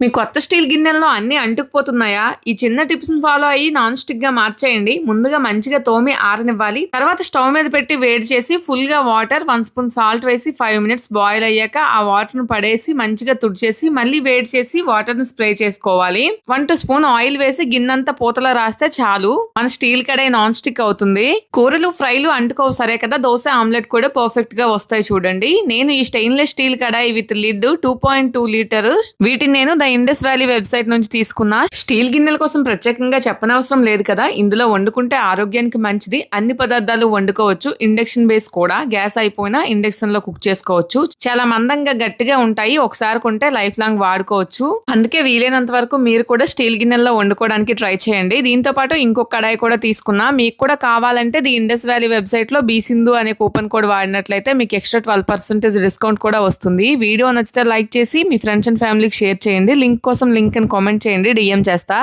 మీ కొత్త స్టీల్ గిన్నెల్లో అన్ని అంటుకుపోతున్నాయా? ఈ చిన్న టిప్స్ ని ఫాలో అయ్యి నాన్ స్టిక్ గా మార్చేయండి. ముందుగా మంచిగా తోమి ఆరనివ్వాలి. తర్వాత స్టవ్ మీద పెట్టి వేడి చేసి ఫుల్ గా వాటర్ 1 స్పూన్ సాల్ట్ వేసి 5 మినిట్స్ బాయిల్ అయ్యాక ఆ వాటర్ ను పడేసి మంచిగా తుడిచేసి మళ్ళీ వేడి చేసి వాటర్ ని స్ప్రే చేసుకోవాలి. 1 స్పూన్ ఆయిల్ వేసి గిన్నెంతా పూతలా రాస్తే చాలు, మన స్టీల్ కడాయి నాన్ స్టిక్ అవుతుంది. కూరలు ఫ్రైలు అంటుకోవు సరే కదా, దోశ ఆమ్లెట్ కూడా పర్ఫెక్ట్ గా వస్తాయి చూడండి. నేను ఈ stainless steel kadai with lid 2.2 litre వీటిని నేను ఇండస్ వ్యాలీ వెబ్సైట్ నుంచి తీసుకున్న. స్టీల్ గిన్నెల కోసం ప్రత్యేకంగా చెప్పనవసరం లేదు కదా, ఇందులో వండుకుంటే ఆరోగ్యానికి మంచిది. అన్ని పదార్థాలు వండుకోవచ్చు. ఇండక్షన్ బేస్ కూడా, గ్యాస్ అయిపోయినా ఇండక్షన్ లో కుక్ చేసుకోవచ్చు. చాలా మందంగా గట్టిగా ఉంటాయి. ఒకసారి కొంటే లైఫ్ లాంగ్ వాడుకోవచ్చు. అందుకే వీలైనంత వరకు మీరు కూడా స్టీల్ గిన్నెల్లో వండుకోవడానికి ట్రై చేయండి. దీంతో పాటు ఇంకొక కడాయి కూడా తీసుకున్నా. మీకు కూడా కావాలంటే ఇండస్ వ్యాలీ వెబ్సైట్ లో బీసింధు అనే కూపన్ కోడ్ వాడినట్లయితే మీకు ఎక్స్ట్రా 12% డిస్కౌంట్ కూడా వస్తుంది. వీడియో నచ్చితే లైక్ చేసి మీ ఫ్రెండ్స్ అండ్ ఫ్యామిలీకి షేర్ చేయండి. లింక్ కోసం లింక్ అని కామెంట్ చేయండి, డిఎం చేస్తా.